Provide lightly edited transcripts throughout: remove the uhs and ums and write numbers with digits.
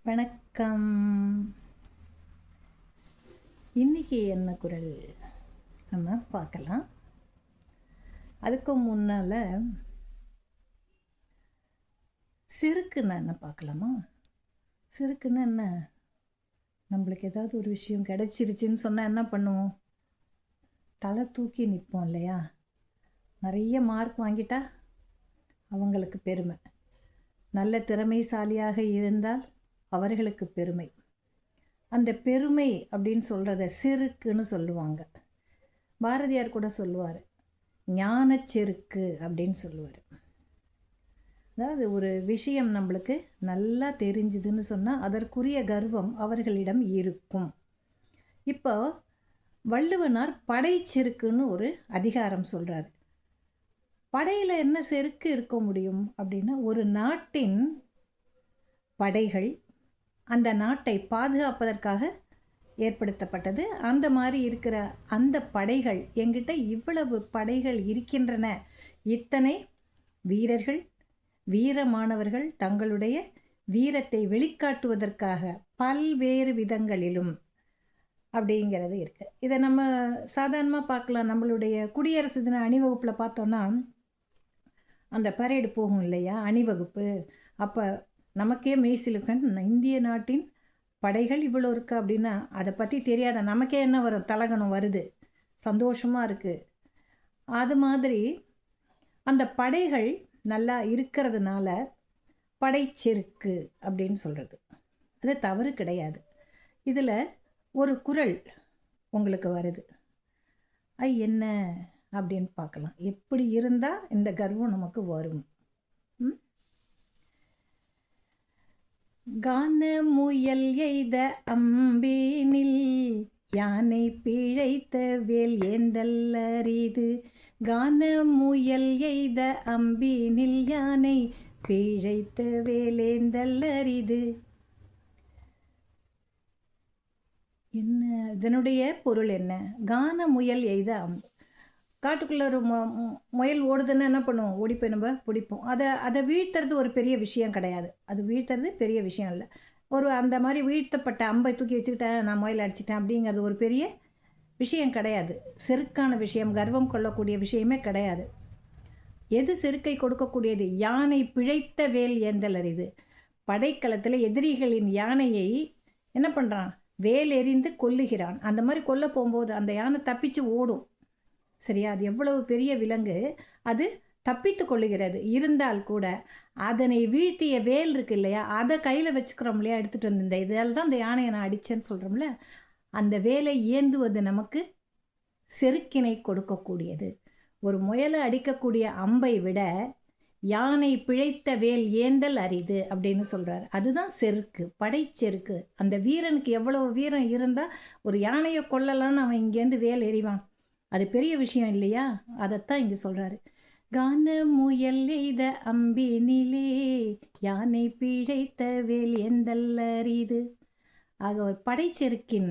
வணக்கம். இன்றைக்கி என்ன குரல் நம்ம பார்க்கலாம். அதுக்கு முன்னால் செருக்குன்னா என்ன பார்க்கலாமா? செருக்குன்னா என்ன? நம்மளுக்கு ஏதாவது ஒரு விஷயம் கிடச்சிருச்சின்னு சொன்னால் என்ன பண்ணுவோம்? தலை தூக்கி நிற்போம் இல்லையா? நிறைய மார்க் வாங்கிட்டா அவங்களுக்கு பெருமை, நல்ல திறமைசாலியாக இருந்தால் அவர்களுக்கு பெருமை. அந்த பெருமை அப்படின்னு சொல்கிறத செருக்குன்னு சொல்லுவாங்க. பாரதியார் கூட சொல்லுவார், ஞானச்செருக்கு அப்படின்னு சொல்லுவார். அதாவது ஒரு விஷயம் நம்மளுக்கு நல்லா தெரிஞ்சுதுன்னு சொன்னால் அதற்குரிய கர்வம் அவர்களிடம் இருக்கும். இப்போ வள்ளுவனார் படைச்செருக்குன்னு ஒரு அதிகாரம் சொல்கிறார். படையில் என்ன செருக்கு இருக்க முடியும் அப்படின்னா, ஒரு நாட்டின் படைகள் அந்த நாட்டை பாதுகாப்பதற்காக ஏற்படுத்தப்பட்டது. அந்த மாதிரி இருக்கிற அந்த படைகள், என்கிட்ட இவ்வளவு படைகள் இருக்கின்றன, இத்தனை வீரர்கள் வீரமானவர்கள் தங்களுடைய வீரத்தை வெளிக்காட்டுவதற்காக பல்வேறு விதங்களிலும் அப்படிங்கிறது இருக்குது. இதை நம்ம சாதாரணமாக பார்க்கலாம். நம்மளுடைய குடியரசு தின அணிவகுப்பில் பார்த்தோன்னா அந்த பரேடு போகும் இல்லையா, அணிவகுப்பு. அப்போ நமக்கே மெய்சிலுக்கன் இந்திய நாட்டின் படைகள் இவ்வளோ இருக்குது அப்படின்னா அதை பற்றி தெரியாத நமக்கே என்ன வரும்? தலகணம் வருது, சந்தோஷமாக இருக்குது. அது மாதிரி அந்த படைகள் நல்லா இருக்கிறதுனால படைச்செருக்கு அப்படின்னு சொல்கிறது அது தவறு கிடையாது. இதில் ஒரு குறள் உங்களுக்கு வருது. என்ன அப்படின்னு பார்க்கலாம். எப்படி இருந்தால் இந்த கர்வம் நமக்கு வரும்? கான முயல் எய்த அம்பினில் யானை பிழைத்த வேல் ஏந்தல் அரிது. கான முயல் எய்த அம்பினில் யானை பிழைத்த வேல் ஏந்தல் அரிது. என்ன இதனுடைய பொருள் என்ன? கான முயல் எய்த அம்பு. காட்டுக்குள்ளே ஒரு முயல் ஓடுதுன்னு என்ன பண்ணுவோம்? ஓடி போய் நம்ம பிடிப்போம். அதை வீழ்த்துறது ஒரு பெரிய விஷயம் கிடையாது. அது வீழ்த்துறது பெரிய விஷயம் இல்லை. அந்த மாதிரி வீழ்த்தப்பட்ட அம்பை தூக்கி வச்சுக்கிட்டேன், நான் முயல் அடிச்சிட்டேன் அப்படிங்கிறது ஒரு பெரிய விஷயம் கிடையாது. செருக்கான விஷயம், கர்வம் கொள்ளக்கூடிய விஷயமே கிடையாது. எது செருக்கை கொடுக்கக்கூடியது? யானை பிழைத்த வேல் ஏந்தல் அரிது. படைக்களத்தில் எதிரிகளின் யானையை என்ன பண்ணுறான்? வேல் எறிந்து கொல்லுகிறான். அந்த மாதிரி கொல்ல போகும்போது அந்த யானை தப்பிச்சு ஓடும். சரியா? அது எவ்வளவு பெரிய விலங்கு, அது தப்பித்து கொள்ளுகிறது. இருந்தால் கூட அதனை வீழ்த்திய வேல் இருக்கு இல்லையா, அதை கையில் வச்சுக்கிறோம் இல்லையா, எடுத்துகிட்டு வந்து இந்த இதால் தான் அந்த யானையை நான் அடித்தேன்னு சொல்கிறோம்ல, அந்த வேலை ஏந்துவது நமக்கு செருக்கினை கொடுக்கக்கூடியது. ஒரு முயலை அடிக்கக்கூடிய அம்பை விட யானை பிழைத்த வேல் ஏந்தல் அரிது அப்படின்னு சொல்கிறார். அதுதான் செருக்கு, படைச்செருக்கு. அந்த வீரனுக்கு எவ்வளவு வீரம் இருந்தால் ஒரு யானையை கொல்லலான்னு அவன் இங்கேருந்து வேல் எறிவான். அது பெரிய விஷயம் இல்லையா? அதைத்தான் இங்கே சொல்கிறாரு. கான முயல் எய்த அம்பினிலே யானை பிழைத்த வேல் ஏந்தல் அரிது. ஆக ஒரு படைச்செருக்கின்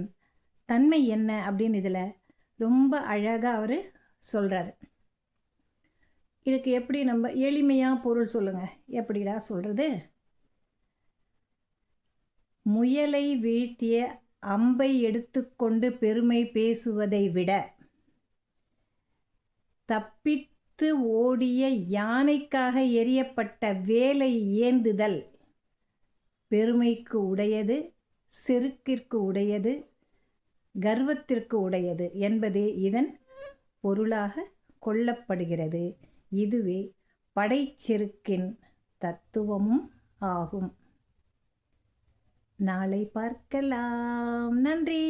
தன்மை என்ன அப்படின்னு இதில் ரொம்ப அழகாக அவர் சொல்கிறாரு. இதுக்கு எப்படி நம்ம எளிமையாக பொருள் சொல்லுங்கள். எப்படிடா சொல்கிறது? முயலை வீழ்த்திய அம்பை எடுத்துக்கொண்டு பெருமை பேசுவதை விட தப்பித்து ஓடிய யானைக்காக எரியப்பட்ட வேலை ஏந்துதல் பெருமைக்கு உடையது, செருக்கிற்கு உடையது, கர்வத்திற்கு உடையது என்பதே இதன் பொருளாக கொள்ளப்படுகிறது. இதுவே படைச்செருக்கின் தத்துவமும் ஆகும். நாளை பார்க்கலாம். நன்றி.